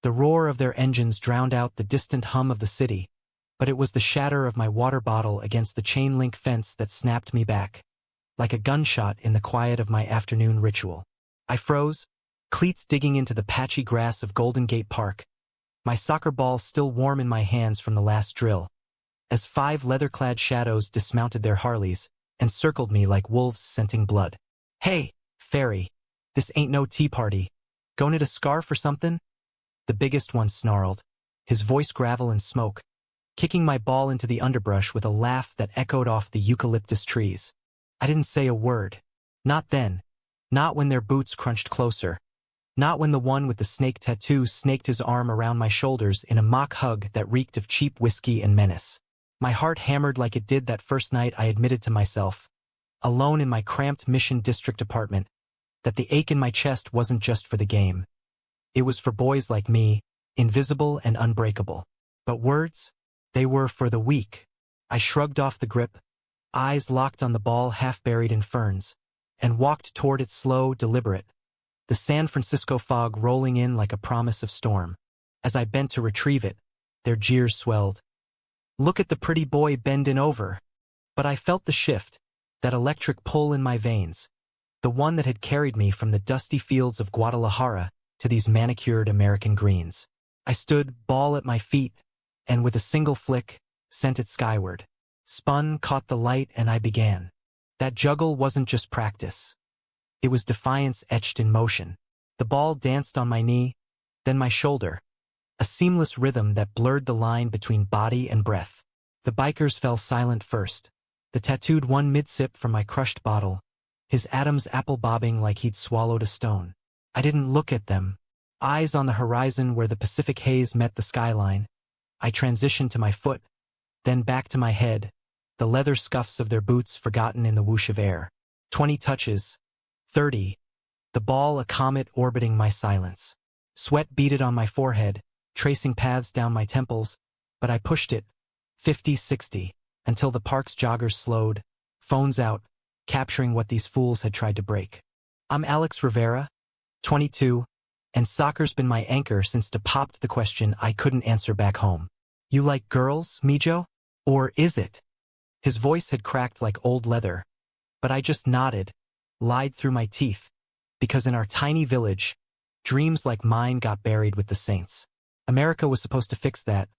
The roar of their engines drowned out the distant hum of the city, but it was the shatter of my water bottle against the chain-link fence that snapped me back, like a gunshot in the quiet of my afternoon ritual. I froze, cleats digging into the patchy grass of Golden Gate Park, my soccer ball still warm in my hands from the last drill, as 5 leather-clad shadows dismounted their Harleys and circled me like wolves scenting blood. "Hey, fairy, this ain't no tea party. Go knit a scarf or something?" The biggest one snarled, his voice gravel and smoke, kicking my ball into the underbrush with a laugh that echoed off the eucalyptus trees. I didn't say a word. Not then. Not when their boots crunched closer. Not when the one with the snake tattoo snaked his arm around my shoulders in a mock hug that reeked of cheap whiskey and menace. My heart hammered like it did that first night I admitted to myself, alone in my cramped Mission District apartment, that the ache in my chest wasn't just for the game. It was for boys like me, invisible and unbreakable. But words? They were for the weak. I shrugged off the grip, eyes locked on the ball half buried in ferns, and walked toward it slow, deliberate, the San Francisco fog rolling in like a promise of storm. As I bent to retrieve it, their jeers swelled. "Look at the pretty boy bending over." But I felt the shift, that electric pull in my veins, the one that had carried me from the dusty fields of Guadalajara to these manicured American greens. I stood, ball at my feet, and with a single flick, sent it skyward. Spun, caught the light, and I began. That juggle wasn't just practice. It was defiance etched in motion. The ball danced on my knee, then my shoulder, a seamless rhythm that blurred the line between body and breath. The bikers fell silent first, the tattooed one mid-sip from my crushed bottle, his Adam's apple bobbing like he'd swallowed a stone. I didn't look at them, eyes on the horizon where the Pacific haze met the skyline. I transitioned to my foot, then back to my head, the leather scuffs of their boots forgotten in the whoosh of air. 20 touches. 30. The ball a comet orbiting my silence. Sweat beaded on my forehead, tracing paths down my temples, but I pushed it, 50, 60, until the park's joggers slowed, phones out, capturing what these fools had tried to break. "I'm Alex Rivera, 22, and soccer's been my anchor since De popped the question I couldn't answer back home. You like girls, Mijo? Or is it?" His voice had cracked like old leather, but I just nodded, lied through my teeth, because in our tiny village, dreams like mine got buried with the saints. America was supposed to fix that.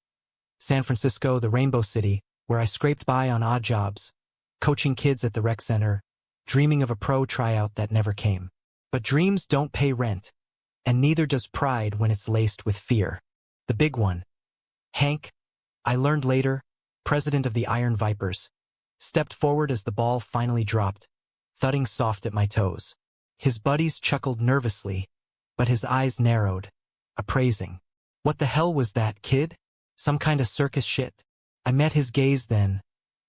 San Francisco, the Rainbow City, where I scraped by on odd jobs, coaching kids at the rec center, dreaming of a pro tryout that never came. But dreams don't pay rent, and neither does pride when it's laced with fear. The big one, Hank, I learned later, president of the Iron Vipers, stepped forward as the ball finally dropped, thudding soft at my toes. His buddies chuckled nervously, but his eyes narrowed, appraising. "What the hell was that, kid? Some kind of circus shit?" I met his gaze then,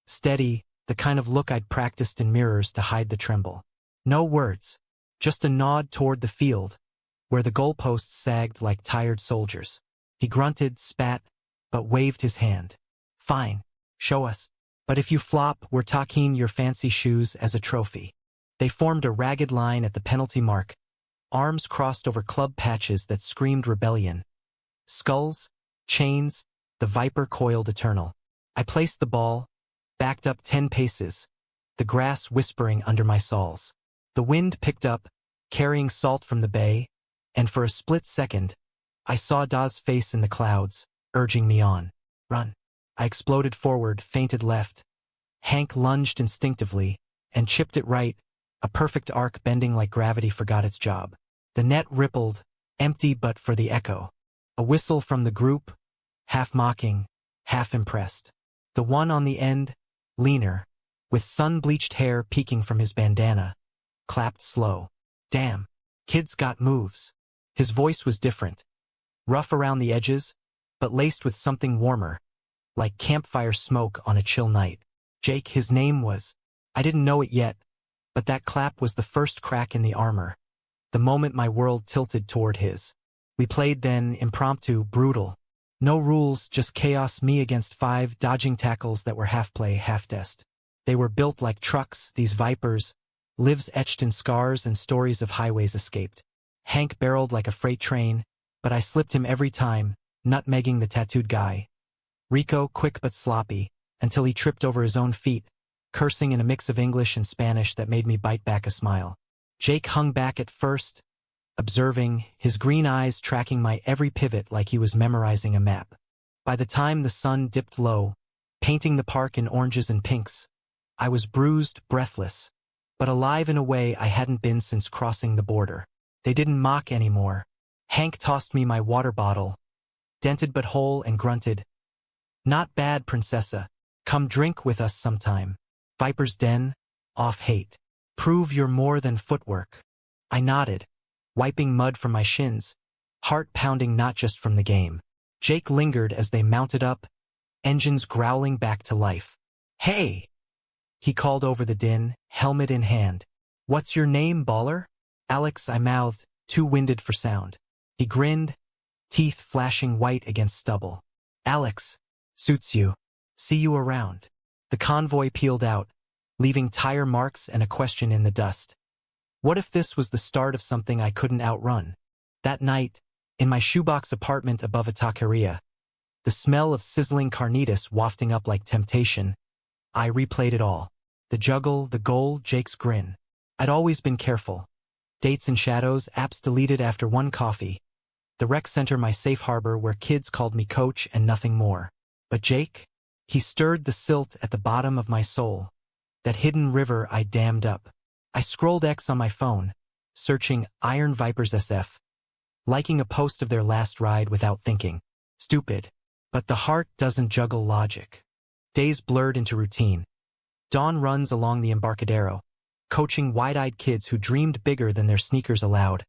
steady, the kind of look I'd practiced in mirrors to hide the tremble. No words, just a nod toward the field, where the goalposts sagged like tired soldiers. He grunted, spat, but waved his hand. "Fine, show us. But if you flop, we're talking your fancy shoes as a trophy." They formed a ragged line at the penalty mark, arms crossed over club patches that screamed rebellion. Skulls, chains, the viper coiled eternal. I placed the ball, backed up 10 paces, the grass whispering under my soles. The wind picked up, carrying salt from the bay, and for a split second, I saw Da's face in the clouds, urging me on. "Run." I exploded forward, feinted left. Hank lunged instinctively, and chipped it right, a perfect arc bending like gravity forgot its job. The net rippled, empty but for the echo. A whistle from the group, half mocking, half impressed. The one on the end, leaner, with sun-bleached hair peeking from his bandana, clapped slow. "Damn, kid's got moves." His voice was different, rough around the edges, but laced with something warmer, like campfire smoke on a chill night. Jake, his name was. I didn't know it yet, but that clap was the first crack in the armor, the moment my world tilted toward his. We played then, impromptu, brutal. No rules, just chaos, me against 5, dodging tackles that were half-play, half-dest. They were built like trucks, these vipers, lives etched in scars and stories of highways escaped. Hank barreled like a freight train, but I slipped him every time, nutmegging the tattooed guy. Rico, quick but sloppy, until he tripped over his own feet, cursing in a mix of English and Spanish that made me bite back a smile. Jake hung back at first, observing, his green eyes tracking my every pivot like he was memorizing a map. By the time the sun dipped low, painting the park in oranges and pinks, I was bruised, breathless, but alive in a way I hadn't been since crossing the border. They didn't mock anymore. Hank tossed me my water bottle, dented but whole, and grunted, "Not bad, princessa. Come drink with us sometime. Viper's Den, off hate. Prove you're more than footwork." I nodded, wiping mud from my shins, heart pounding not just from the game. Jake lingered as they mounted up, engines growling back to life. "Hey!" he called over the din, helmet in hand. "What's your name, baller?" "Alex," I mouthed, too winded for sound. He grinned, teeth flashing white against stubble. "Alex, suits you. See you around." The convoy peeled out, leaving tire marks and a question in the dust. What if this was the start of something I couldn't outrun? That night, in my shoebox apartment above a taqueria, the smell of sizzling carnitas wafting up like temptation, I replayed it all. The juggle, the goal, Jake's grin. I'd always been careful. Dates and shadows, apps deleted after one coffee. The rec center, my safe harbor where kids called me coach and nothing more. But Jake? He stirred the silt at the bottom of my soul. That hidden river I dammed up. I scrolled X on my phone, searching Iron Vipers SF, liking a post of their last ride without thinking. Stupid. But the heart doesn't juggle logic. Days blurred into routine. Dawn runs along the Embarcadero, coaching wide-eyed kids who dreamed bigger than their sneakers allowed.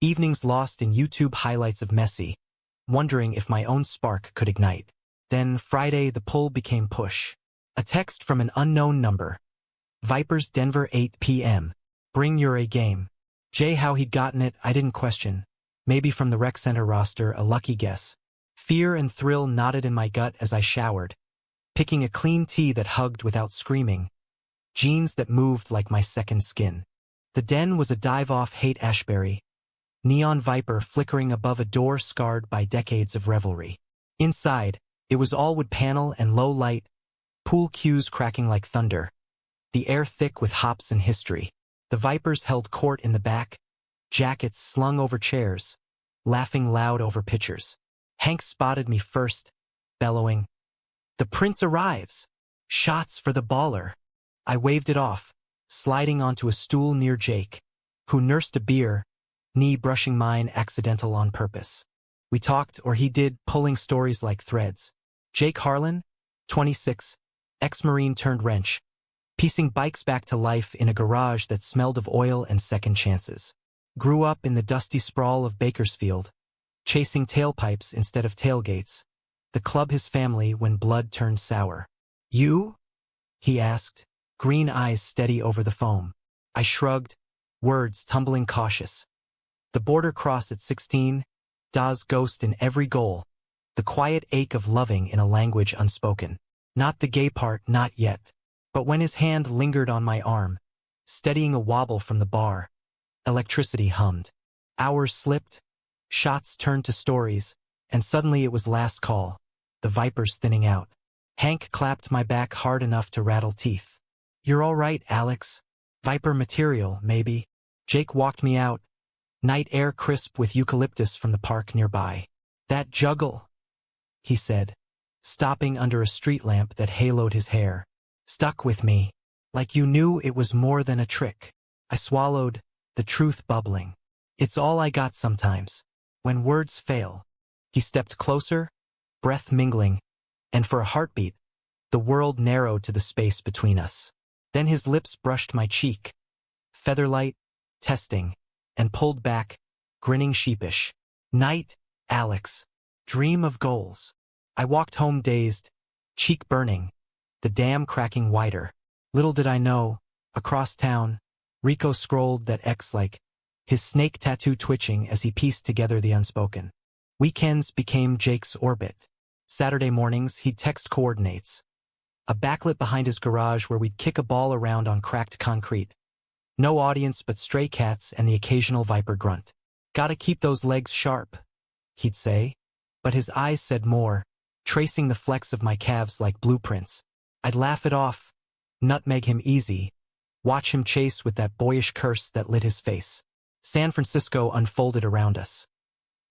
Evenings lost in YouTube highlights of Messi, wondering if my own spark could ignite. Then Friday the pull became push. A text from an unknown number. Vipers Denver 8 p.m. Bring your A game. Jay, how he'd gotten it, I didn't question. Maybe from the rec center roster, a lucky guess. Fear and thrill knotted in my gut as I showered, picking a clean tee that hugged without screaming, jeans that moved like my second skin. The den was a dive-off hate Ashbury, neon viper flickering above a door scarred by decades of revelry. Inside, it was all wood panel and low light, pool cues cracking like thunder, the air thick with hops and history. The Vipers held court in the back, jackets slung over chairs, laughing loud over pitchers. Hank spotted me first, bellowing, "The prince arrives! Shots for the baller!" I waved it off, sliding onto a stool near Jake, who nursed a beer, knee brushing mine accidental on purpose. We talked, or he did, pulling stories like threads. Jake Harlan, 26, ex-Marine turned wrench, piecing bikes back to life in a garage that smelled of oil and second chances. Grew up in the dusty sprawl of Bakersfield, chasing tailpipes instead of tailgates, the club his family when blood turned sour. "You?" he asked, green eyes steady over the foam. I shrugged, words tumbling cautious. The border cross at 16, Das ghost in every goal, the quiet ache of loving in a language unspoken. Not the gay part, not yet. But when his hand lingered on my arm, steadying a wobble from the bar, electricity hummed. Hours slipped, shots turned to stories, and suddenly it was last call, the Vipers thinning out. Hank clapped my back hard enough to rattle teeth. "You're all right, Alex. Viper material, maybe." Jake walked me out, night air crisp with eucalyptus from the park nearby. "That juggle," he said, stopping under a street lamp that haloed his hair. "Stuck with me, like you knew it was more than a trick." I swallowed, the truth bubbling. It's all I got sometimes, when words fail. He stepped closer, breath mingling, and for a heartbeat, the world narrowed to the space between us. Then his lips brushed my cheek, featherlight, testing, and pulled back, grinning sheepish. "Night, Alex. Dream of goals." I walked home dazed, cheek burning, the dam cracking wider. Little did I know, across town, Rico scrolled that X like, his snake tattoo twitching as he pieced together the unspoken. Weekends became Jake's orbit. Saturday mornings, he'd text coordinates. A backlit behind his garage where we'd kick a ball around on cracked concrete. No audience but stray cats and the occasional viper grunt. "Gotta keep those legs sharp." he'd say. But his eyes said more, tracing the flecks of my calves like blueprints. I'd laugh it off, nutmeg him easy, watch him chase with that boyish curse that lit his face. San Francisco unfolded around us.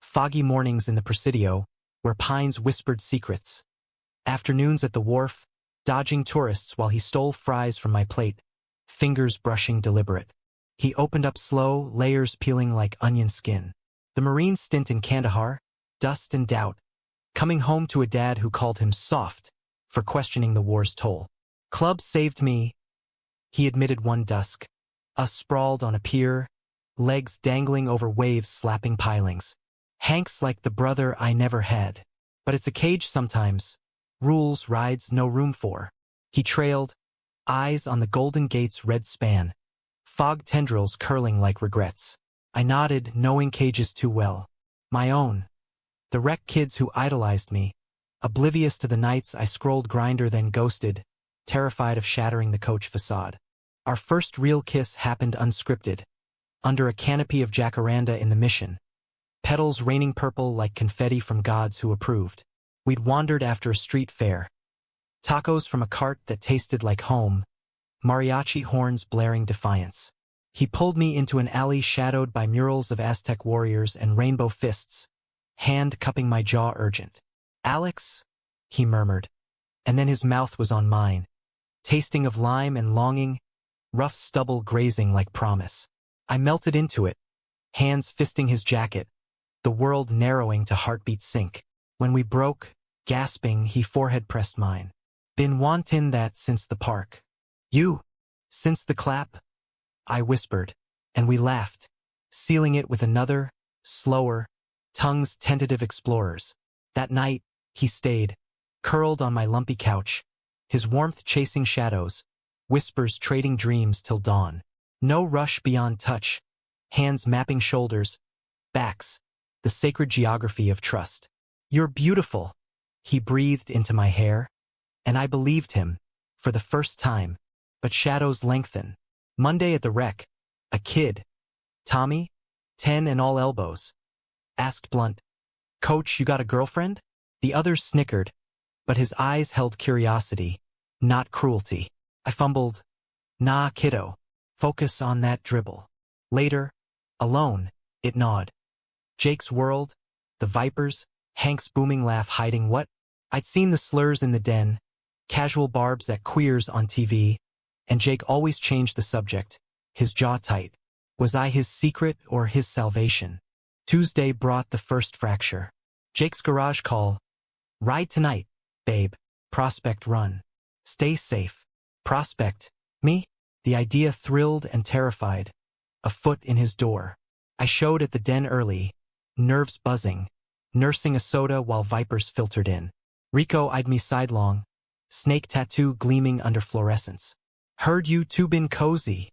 Foggy mornings in the Presidio, where pines whispered secrets. Afternoons at the wharf, dodging tourists while he stole fries from my plate, fingers brushing deliberate. He opened up slow, layers peeling like onion skin. The Marine stint in Kandahar, dust and doubt, coming home to a dad who called him soft for questioning the war's toll. Club saved me, he admitted one dusk, us sprawled on a pier, legs dangling over waves slapping pilings. Hank's like the brother I never had. But it's a cage sometimes. Rules, rides, no room for. He trailed, eyes on the Golden Gate's red span, fog tendrils curling like regrets. I nodded, knowing cages too well. My own. The wreck kids who idolized me, oblivious to the nights I scrolled Grindr then ghosted, terrified of shattering the coach facade. Our first real kiss happened unscripted, under a canopy of jacaranda in the Mission, petals raining purple like confetti from gods who approved. We'd wandered after a street fair, tacos from a cart that tasted like home, mariachi horns blaring defiance. He pulled me into an alley shadowed by murals of Aztec warriors and rainbow fists, hand cupping my jaw urgent. "Alex?" he murmured, and then his mouth was on mine, tasting of lime and longing, rough stubble grazing like promise. I melted into it, hands fisting his jacket, the world narrowing to heartbeat sync. When we broke, gasping, he forehead pressed mine. "Been wantin' that since the park." "You? Since the clap?" I whispered, and we laughed, sealing it with another, slower, tongues tentative explorers. That night, he stayed, curled on my lumpy couch, his warmth chasing shadows, whispers trading dreams till dawn. No rush beyond touch, hands mapping shoulders, backs, the sacred geography of trust. "You're beautiful," he breathed into my hair, and I believed him, for the first time. But shadows lengthen. Monday at the rec, a kid, Tommy, 10 and all elbows, asked blunt, "Coach, you got a girlfriend?" The others snickered, but his eyes held curiosity, not cruelty. I fumbled, "Nah, kiddo. Focus on that dribble." Later, alone, it gnawed. Jake's world, the Vipers, Hank's booming laugh hiding what? I'd seen the slurs in the den, casual barbs at queers on TV, and Jake always changed the subject, his jaw tight. Was I his secret or his salvation? Tuesday brought the first fracture. Jake's garage call. "Ride tonight, babe. Prospect Run. Stay safe." Prospect. Me? The idea thrilled and terrified. A foot in his door. I showed at the den early, nerves buzzing, nursing a soda while Vipers filtered in. Rico eyed me sidelong, snake tattoo gleaming under fluorescence. "Heard you two been cozy,"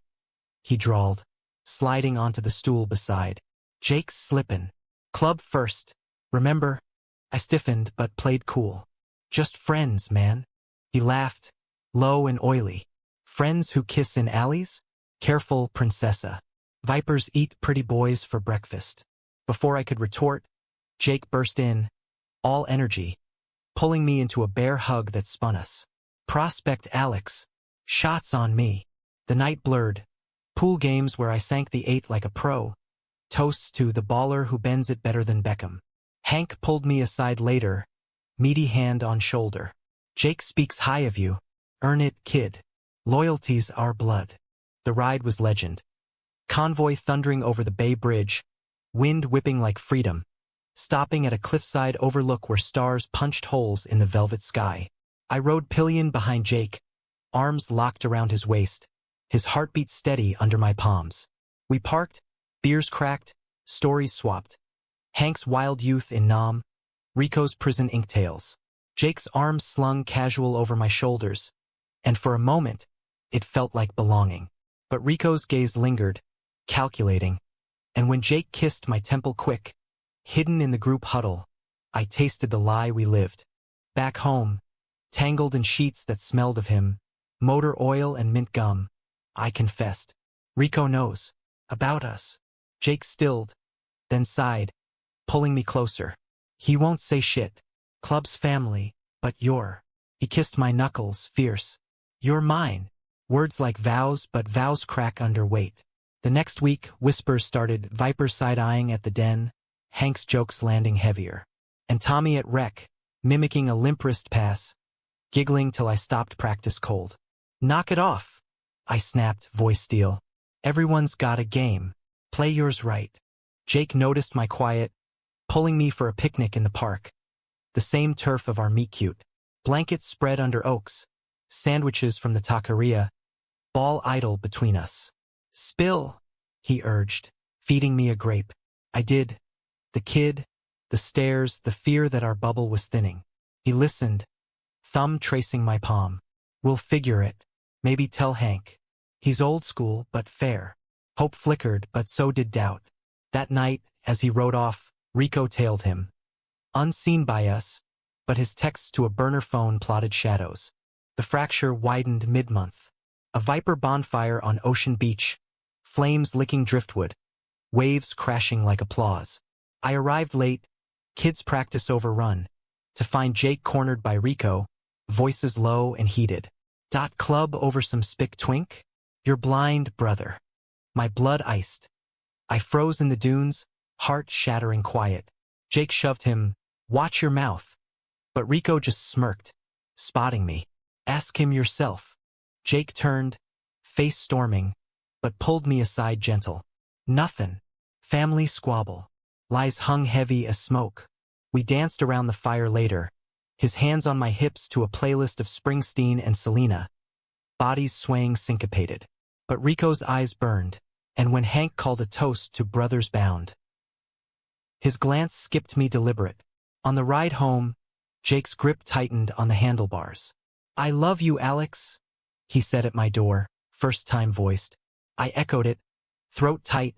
he drawled, sliding onto the stool beside. "Jake's slippin'. Club first, remember?" I stiffened but played cool. "Just friends, man." He laughed, low and oily. "Friends who kiss in alleys? Careful, princessa. Vipers eat pretty boys for breakfast." Before I could retort, Jake burst in, all energy, pulling me into a bear hug that spun us. "Prospect Alex. Shots on me." The night blurred. Pool games where I sank the 8 like a pro. Toasts to the baller who bends it better than Beckham. Hank pulled me aside later, meaty hand on shoulder. "Jake speaks high of you. Earn it, kid. Loyalty's our blood." The ride was legend. Convoy thundering over the Bay Bridge, wind whipping like freedom, stopping at a cliffside overlook where stars punched holes in the velvet sky. I rode pillion behind Jake, arms locked around his waist, his heartbeat steady under my palms. We parked, beers cracked, stories swapped. Hank's wild youth in Nam, Rico's prison inktails. Jake's arms slung casual over my shoulders, and for a moment, it felt like belonging. But Rico's gaze lingered, calculating, and when Jake kissed my temple quick, hidden in the group huddle, I tasted the lie we lived. Back home, tangled in sheets that smelled of him, motor oil and mint gum, I confessed. "Rico knows. About us." Jake stilled, then sighed, pulling me closer. He won't say shit. Club's family, but you're. He kissed my knuckles, fierce. You're mine. Words like vows, but vows crack under weight. The next week, whispers started, Viper side-eyeing at the den, Hank's jokes landing heavier. And Tommy at rec, mimicking a limp wrist pass, giggling till I stopped practice cold. Knock it off, I snapped, voice steel. Everyone's got a game. Play yours right. Jake noticed my quiet, pulling me for a picnic in the park. The same turf of our meet-cute. Blankets spread under oaks. Sandwiches from the taqueria. Ball idle between us. Spill, he urged, feeding me a grape. I did. The kid, the stares, the fear that our bubble was thinning. He listened, thumb tracing my palm. We'll figure it. Maybe tell Hank. He's old school, but fair. Hope flickered, but so did doubt. That night, as he rode off, Rico tailed him. Unseen by us, but his texts to a burner phone plotted shadows. The fracture widened mid-month. A Viper bonfire on Ocean Beach. Flames licking driftwood. Waves crashing like applause. I arrived late, kids' practice overrun, to find Jake cornered by Rico, voices low and heated. Club over some spick twink? You're blind, brother. My blood iced. I froze in the dunes, heart shattering quiet. Jake shoved him, watch your mouth. But Rico just smirked, spotting me. Ask him yourself. Jake turned, face storming, but pulled me aside gentle. Nothing. Family squabble. Lies hung heavy as smoke. We danced around the fire later, his hands on my hips to a playlist of Springsteen and Selena, bodies swaying syncopated. But Rico's eyes burned, and when Hank called a toast to brothers bound, his glance skipped me deliberate. On the ride home, Jake's grip tightened on the handlebars. I love you, Alex, he said at my door, first time voiced. I echoed it, throat tight,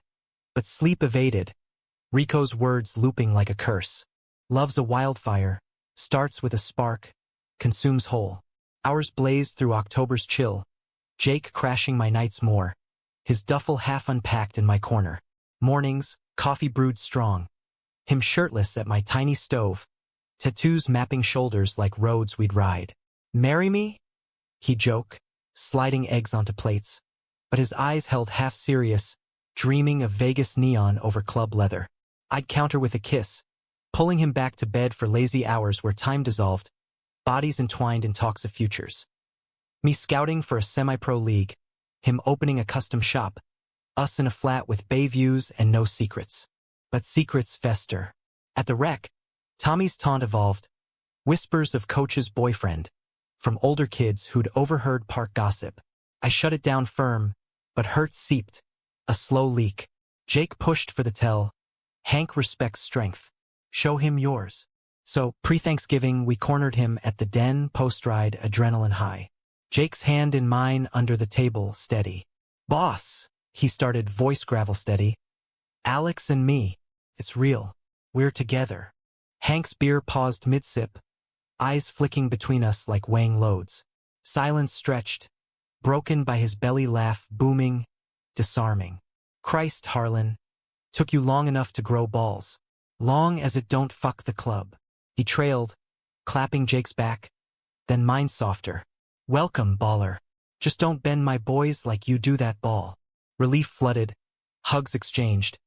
but sleep evaded, Rico's words looping like a curse. Love's a wildfire, starts with a spark, consumes whole. Hours blazed through October's chill, Jake crashing my nights more, his duffel half unpacked in my corner. Mornings, coffee brewed strong, him shirtless at my tiny stove, tattoos mapping shoulders like roads we'd ride. Marry me? He'd joke, sliding eggs onto plates, but his eyes held half serious, dreaming of Vegas neon over club leather. I'd counter with a kiss, pulling him back to bed for lazy hours where time dissolved, bodies entwined in talks of futures. Me scouting for a semi-pro league, him opening a custom shop, us in a flat with bay views and no secrets. But secrets fester. At the rec, Tommy's taunt evolved, whispers of coach's boyfriend, from older kids who'd overheard park gossip. I shut it down firm, but hurt seeped, a slow leak. Jake pushed for the tell. Hank respects strength. Show him yours. So, pre-Thanksgiving, we cornered him at the den, post-ride, adrenaline high. Jake's hand in mine under the table, steady. Boss, he started, voice gravel steady. Alex and me. It's real. We're together. Hank's beer paused mid-sip, eyes flicking between us like weighing loads. Silence stretched, broken by his belly laugh, booming, disarming. Christ, Harlan. Took you long enough to grow balls. Long as it don't fuck the club. He trailed, clapping Jake's back, then mine softer. Welcome, baller. Just don't bend my boys like you do that ball. Relief flooded, hugs exchanged,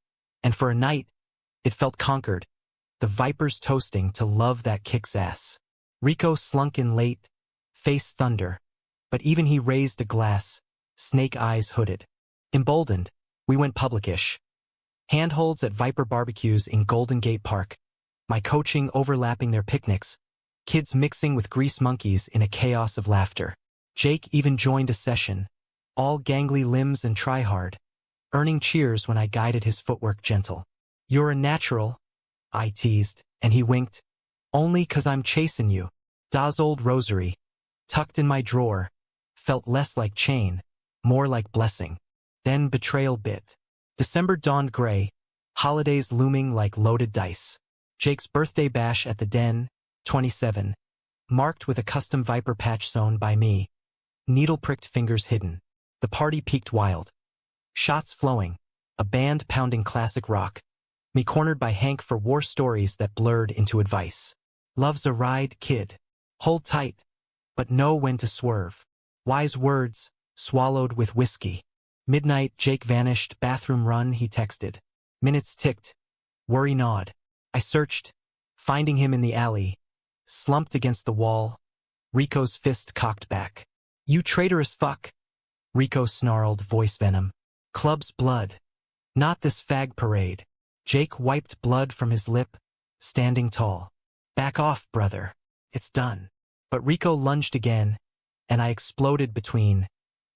and for a night, it felt conquered. The Vipers toasting to love that kicks ass. Rico slunk in late, face thunder, but even he raised a glass, snake eyes hooded. Emboldened, we went public-ish. Handholds at Viper barbecues in Golden Gate Park, my coaching overlapping their picnics, kids mixing with grease monkeys in a chaos of laughter. Jake even joined a session, all gangly limbs and try-hard, earning cheers when I guided his footwork gentle. You're a natural, I teased, and he winked. Only 'cause I'm chasing you. Da's old rosary, tucked in my drawer, felt less like chain, more like blessing. Then betrayal bit. December dawned gray, holidays looming like loaded dice. Jake's birthday bash at the den, 27, marked with a custom Viper patch sewn by me, needle-pricked fingers hidden. The party peaked wild. Shots flowing, a band pounding classic rock, Me cornered by Hank for war stories that blurred into advice. Love's a ride, kid. Hold tight, but know when to swerve. Wise words, swallowed with whiskey. Midnight, Jake vanished, bathroom run, he texted. Minutes ticked. Worry gnawed. I searched, finding him in the alley, slumped against the wall, Rico's fist cocked back. You traitorous fuck, Rico snarled, voice venom. Club's blood. Not this fag parade. Jake wiped blood from his lip, standing tall. Back off, brother. It's done. But Rico lunged again, and I exploded between,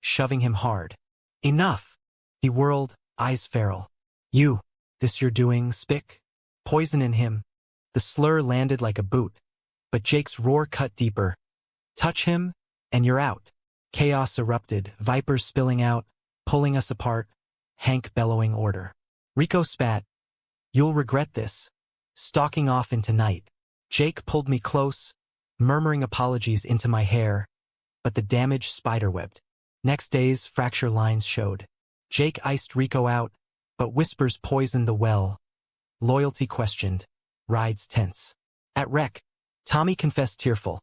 shoving him hard. Enough! He whirled, eyes feral. You, this you're doing, spick? Poison in him. The slur landed like a boot, but Jake's roar cut deeper. Touch him, and you're out. Chaos erupted, vipers spilling out, pulling us apart, Hank bellowing order. Rico spat. You'll regret this. Stalking off into night. Jake pulled me close, murmuring apologies into my hair, but the damage spiderwebbed. Next day's fracture lines showed. Jake iced Rico out, but whispers poisoned the well. Loyalty questioned. Rides tense. At rec, Tommy confessed tearful.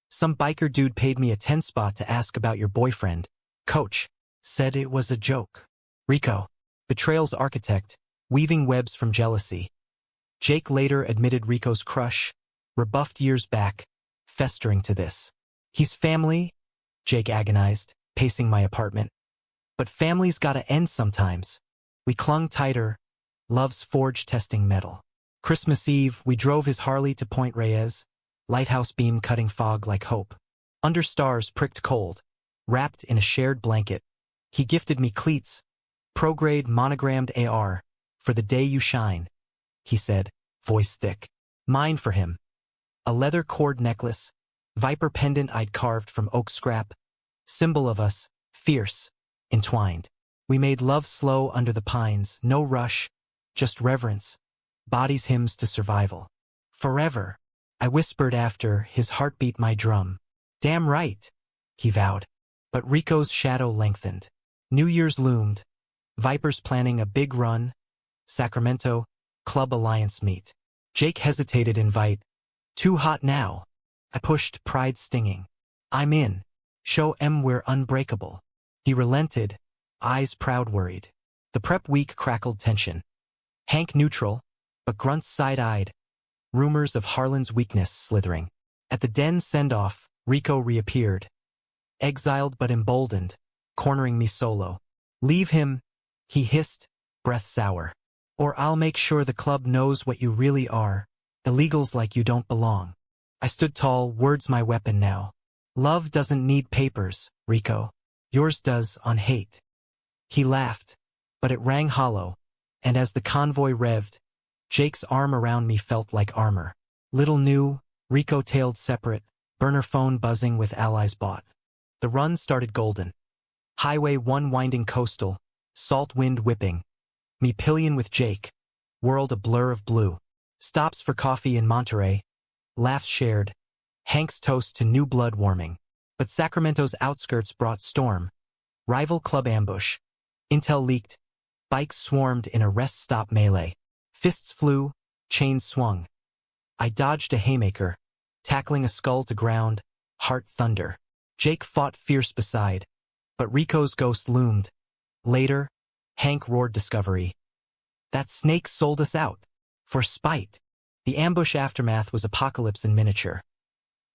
Some biker dude paid me a 10 spot to ask about your boyfriend. Coach said it was a joke. Rico, betrayal's architect, weaving webs from jealousy. Jake later admitted Rico's crush, rebuffed years back, festering to this. He's family, Jake agonized, pacing my apartment. But family's gotta end sometimes. We clung tighter, love's forge testing metal. Christmas Eve, we drove his Harley to Point Reyes, lighthouse beam cutting fog like hope. Under stars pricked cold, wrapped in a shared blanket. He gifted me cleats, pro-grade monogrammed AR, for the day you shine, he said, voice thick. Mine for him. A leather cord necklace, viper pendant I'd carved from oak scrap, symbol of us, fierce, entwined. We made love slow under the pines, no rush, just reverence, bodies hymns to survival. Forever, I whispered after his heartbeat my drum. Damn right, he vowed. But Rico's shadow lengthened. New Year's loomed. Vipers planning a big run. Sacramento, Club Alliance meet. Jake hesitated invite. Too hot now. I pushed, pride stinging. I'm in. Show 'em we're unbreakable. He relented, eyes proud worried. The prep week crackled tension. Hank neutral, but grunts side-eyed. Rumors of Harlan's weakness slithering. At the den send-off, Rico reappeared. Exiled but emboldened, cornering me solo. Leave him, he hissed, breath sour. Or I'll make sure the club knows what you really are. Illegals like you don't belong. I stood tall, words my weapon now. Love doesn't need papers, Rico. Yours does on hate. He laughed, but it rang hollow, and as the convoy revved, Jake's arm around me felt like armor. Little knew, Rico tailed separate, burner phone buzzing with allies bought. The run started golden. Highway 1 winding coastal, salt wind whipping. Me pillion with Jake. World a blur of blue. Stops for coffee in Monterey. Laughs shared. Hank's toast to new blood warming. But Sacramento's outskirts brought storm. Rival club ambush. Intel leaked. Bikes swarmed in a rest stop melee. Fists flew, chains swung. I dodged a haymaker, tackling a skull to ground, heart thunder. Jake fought fierce beside, but Rico's ghost loomed. Later, Hank roared discovery. That snake sold us out. For spite. The ambush aftermath was apocalypse in miniature.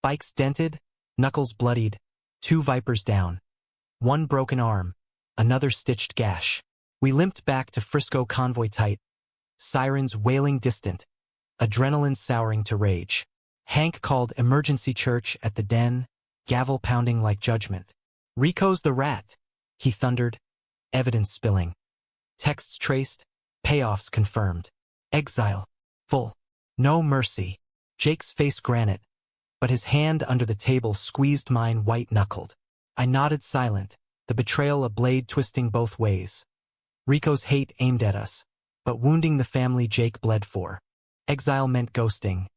Bikes dented, knuckles bloodied, 2 vipers down. 1 broken arm, another stitched gash. We limped back to Frisco convoy tight. Sirens wailing distant, adrenaline souring to rage. Hank called emergency church at the den, gavel pounding like judgment. Rico's the rat, he thundered, evidence spilling. Texts traced, payoffs confirmed. Exile, full, no mercy. Jake's face granite, but his hand under the table squeezed mine white-knuckled. I nodded silent, the betrayal a blade twisting both ways. Rico's hate aimed at us, but wounding the family Jake bled for. Exile meant ghosting.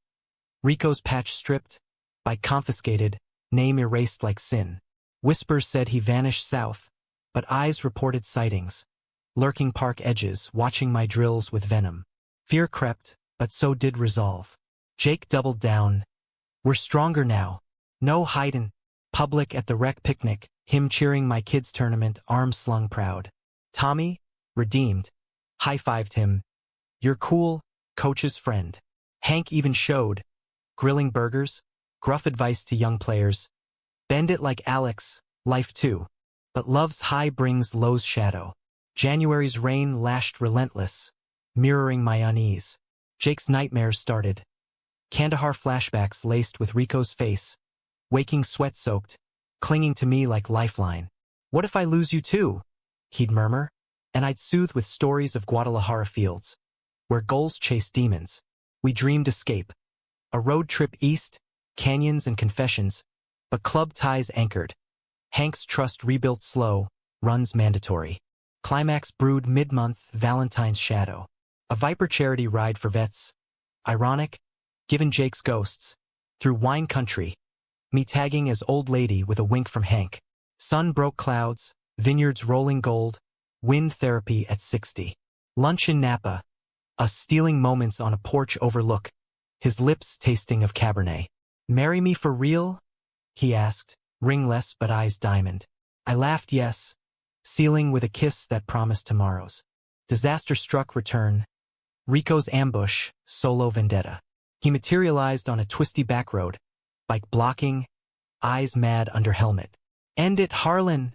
Rico's patch stripped, bike confiscated, name erased like sin. Whispers said he vanished south, but eyes reported sightings. Lurking park edges, watching my drills with venom. Fear crept, but so did resolve. Jake doubled down. We're stronger now. No hidin'. Public at the rec picnic, him cheering my kids' tournament, arms slung proud. Tommy, redeemed, high-fived him. You're cool, coach's friend. Hank even showed, grilling burgers, gruff advice to young players. Bend it like Alex, life too. But love's high brings low's shadow. January's rain lashed relentless, mirroring my unease. Jake's nightmares started. Kandahar flashbacks laced with Rico's face, waking sweat-soaked, clinging to me like lifeline. What if I lose you too? He'd murmur, and I'd soothe with stories of Guadalajara fields, where goals chase demons. We dreamed escape. A road trip east, canyons and confessions, but club ties anchored. Hank's trust rebuilt slow, runs mandatory. Climax brewed mid-month, Valentine's shadow. A Viper charity ride for vets. Ironic, given Jake's ghosts. Through wine country. Me tagging as old lady with a wink from Hank. Sun broke clouds, vineyards rolling gold, wind therapy at 60. Lunch in Napa. Us stealing moments on a porch overlook. His lips tasting of Cabernet. Marry me for real? He asked, ringless but eyes diamond. I laughed yes, sealing with a kiss that promised tomorrows. Disaster struck return. Rico's ambush, solo vendetta. He materialized on a twisty back road, bike blocking, eyes mad under helmet. End it, Harlan!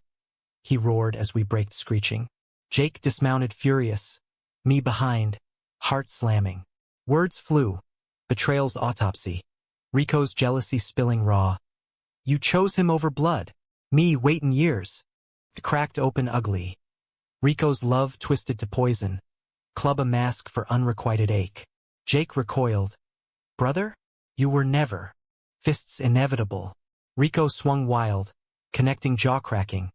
He roared as we braked screeching. Jake dismounted furious, me behind, heart slamming. Words flew. Betrayal's autopsy. Rico's jealousy spilling raw. You chose him over blood. Me waitin' years. Cracked open ugly. Rico's love twisted to poison. Club a mask for unrequited ache. Jake recoiled. Brother? You were never. Fists inevitable. Rico swung wild, connecting jaw-cracking.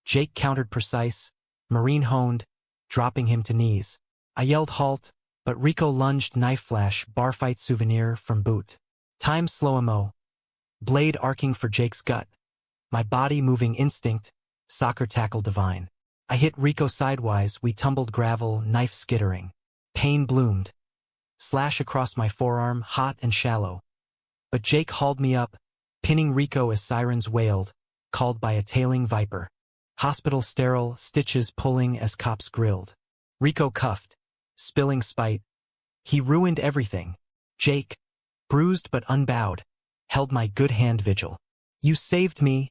Jake countered precise, marine honed, dropping him to knees. I yelled halt, but Rico lunged knife flash, bar fight souvenir from boot. Time slow-mo. Blade arcing for Jake's gut. My body moving instinct, soccer tackle divine. I hit Rico sidewise, we tumbled gravel, knife skittering. Pain bloomed. Slash across my forearm, hot and shallow. But Jake hauled me up, pinning Rico as sirens wailed, called by a tailing viper. Hospital sterile, stitches pulling as cops grilled. Rico cuffed, spilling spite. He ruined everything. Jake, bruised but unbowed, held my good hand vigil. You saved me,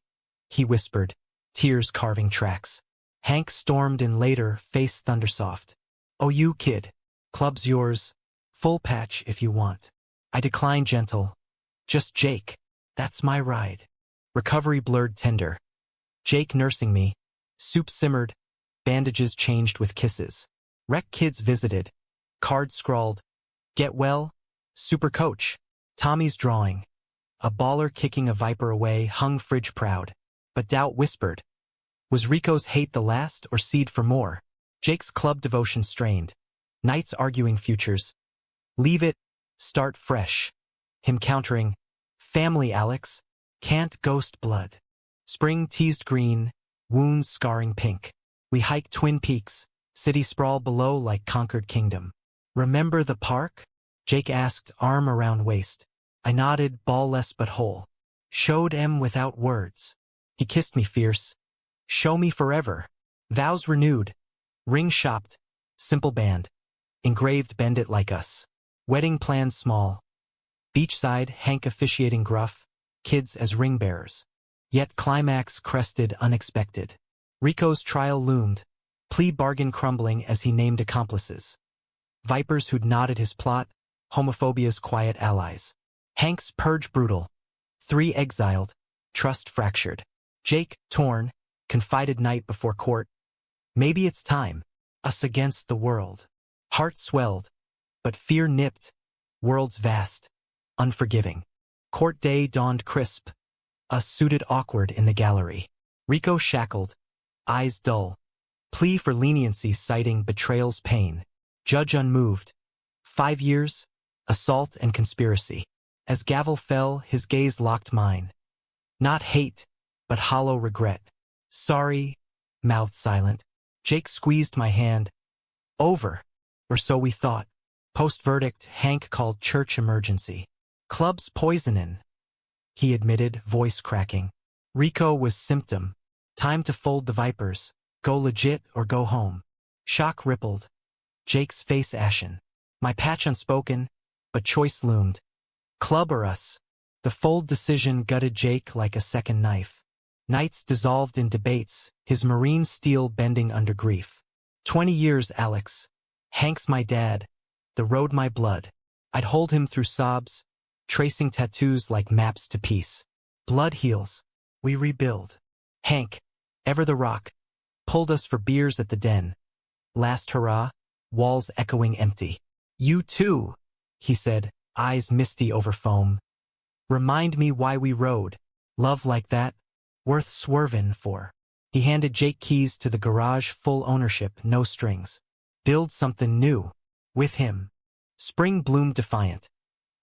he whispered, tears carving tracks. Hank stormed in later, face thundersoft. Oh you kid, club's yours, full patch if you want. I declined gentle. Just Jake, that's my ride. Recovery blurred tender. Jake nursing me, soup simmered, bandages changed with kisses. Rec kids visited, cards scrawled, get well, super coach. Tommy's drawing. A baller kicking a viper away hung fridge proud. But doubt whispered. Was Rico's hate the last or seed for more? Jake's club devotion strained. Nights arguing futures. Leave it, start fresh. Him countering. Family, Alex. Can't ghost blood. Spring teased green, wounds scarring pink. We hiked Twin Peaks, city sprawl below like conquered kingdom. Remember the park? Jake asked, arm around waist. I nodded, ball-less but whole. Showed em without words. He kissed me fierce. Show me forever. Vows renewed. Ring shopped. Simple band. Engraved bend it like us. Wedding plans small. Beachside, Hank officiating gruff. Kids as ring bearers. Yet climax crested unexpected. Rico's trial loomed. Plea bargain crumbling as he named accomplices. Vipers who'd nodded his plot. Homophobia's quiet allies. Hank's purge brutal. 3 exiled. Trust fractured. Jake, torn, confided night before court. Maybe it's time. Us against the world. Heart swelled, but fear nipped. World's vast, unforgiving. Court day dawned crisp. Us suited awkward in the gallery. Rico shackled, eyes dull. Plea for leniency citing betrayal's pain. Judge unmoved. 5 years, assault and conspiracy. As gavel fell, his gaze locked mine. Not hate, but hollow regret. Sorry, mouthed silent. Jake squeezed my hand. Over, or so we thought. Post-verdict, Hank called church emergency. Club's poisonin', he admitted, voice cracking. Rico was symptom. Time to fold the vipers. Go legit or go home. Shock rippled. Jake's face ashen. My patch unspoken, but choice loomed. Club or us? The fold decision gutted Jake like a second knife. Nights dissolved in debates, his marine steel bending under grief. 20 years, Alex. Hank's my dad. The road my blood. I'd hold him through sobs, tracing tattoos like maps to peace. Blood heals. We rebuild. Hank, ever the rock, pulled us for beers at the den. Last hurrah, walls echoing empty. You too, he said, eyes misty over foam. Remind me why we rode. Love like that, worth swervin' for. He handed Jake keys to the garage, full ownership, no strings. Build something new. With him. Spring bloomed defiant.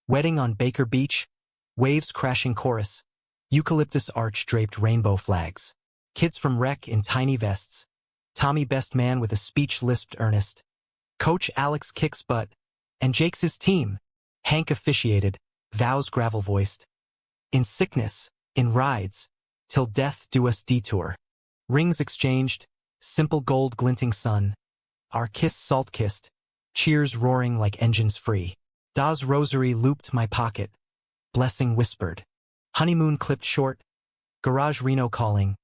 Wedding on Baker Beach, waves crashing chorus, eucalyptus arch draped rainbow flags. Kids from rec in tiny vests. Tommy best man with a speech lisped earnest. Coach Alex kicks butt, and Jake's his team. Hank officiated, vows gravel-voiced. In sickness, in rides, till death do us detour. Rings exchanged, simple gold glinting sun. Our kiss salt-kissed, cheers roaring like engines free. Da's rosary looped my pocket. Blessing whispered. Honeymoon clipped short. Garage Reno calling.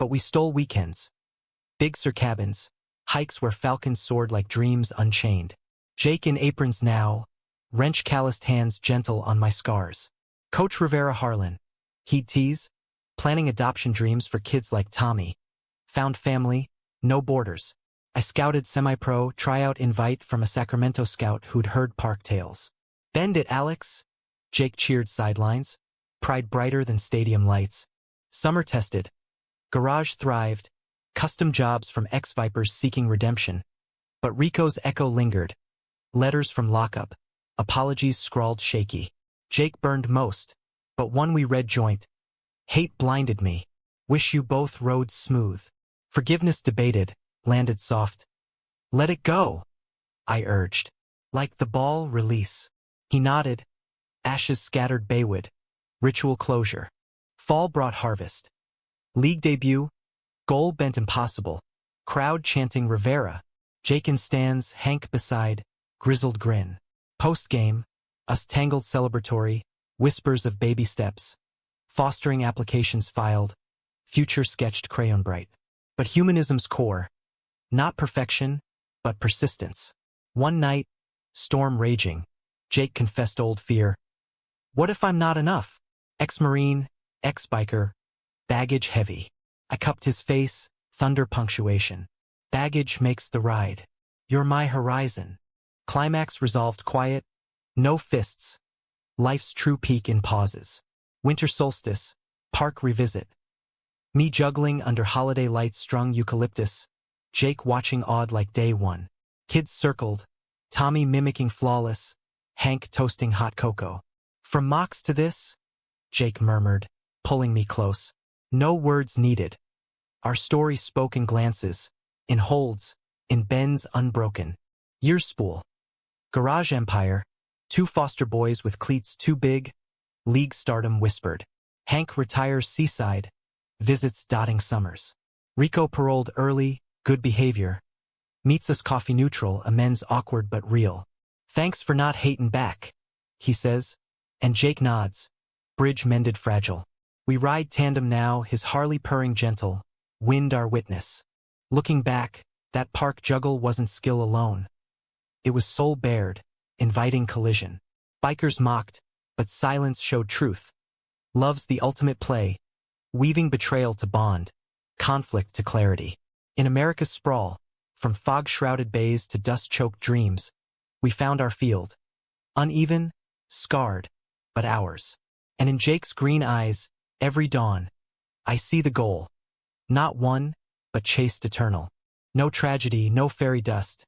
But we stole weekends. Big Sur cabins. Hikes where falcons soared like dreams unchained. Jake in aprons now. Wrench calloused hands gentle on my scars. Coach Rivera Harlan. He'd tease. Planning adoption dreams for kids like Tommy. Found family. No borders. I scouted semi-pro tryout invite from a Sacramento scout who'd heard park tales. Bend it, Alex. Jake cheered sidelines. Pride brighter than stadium lights. Summer tested. Garage thrived. Custom jobs from ex-vipers seeking redemption. But Rico's echo lingered. Letters from lockup. Apologies scrawled shaky. Jake burned most. But one we read joint. Hate blinded me. Wish you both rode smooth. Forgiveness debated. Landed soft. Let it go, I urged. Like the ball, release. He nodded. Ashes scattered Baywood. Ritual closure. Fall brought harvest. League debut. Goal bent impossible. Crowd chanting Rivera. Jake in stands, Hank beside. Grizzled grin. Post-game. Us tangled celebratory. Whispers of baby steps. Fostering applications filed. Future sketched crayon bright. But humanism's core. Not perfection, but persistence. One night, storm raging, Jake confessed old fear. What if I'm not enough? Ex-Marine, ex-biker, baggage heavy. I cupped his face, thunder punctuation. Baggage makes the ride. You're my horizon. Climax resolved quiet, no fists. Life's true peak in pauses. Winter solstice, park revisit. Me juggling under holiday lights strung eucalyptus. Jake watching awed like day one. Kids circled. Tommy mimicking flawless. Hank toasting hot cocoa. From mocks to this? Jake murmured, pulling me close. No words needed. Our story spoke in glances. In holds. In bends unbroken. Years spool. Garage empire. Two foster boys with cleats too big. League stardom whispered. Hank retires seaside. Visits dotting summers. Rico paroled early. Good behavior. Meets us coffee neutral, amends awkward but real. Thanks for not hatin' back, he says. And Jake nods. Bridge mended fragile. We ride tandem now, his Harley purring gentle. Wind our witness. Looking back, that park juggle wasn't skill alone. It was soul bared, inviting collision. Bikers mocked, but silence showed truth. Love's the ultimate play. Weaving betrayal to bond. Conflict to clarity. In America's sprawl, from fog-shrouded bays to dust-choked dreams, we found our field. Uneven, scarred, but ours. And in Jake's green eyes, every dawn, I see the goal. Not one, but chased eternal. No tragedy, no fairy dust.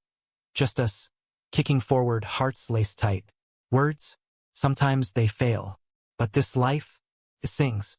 Just us, kicking forward, hearts laced tight. Words, sometimes they fail. But this life, it sings.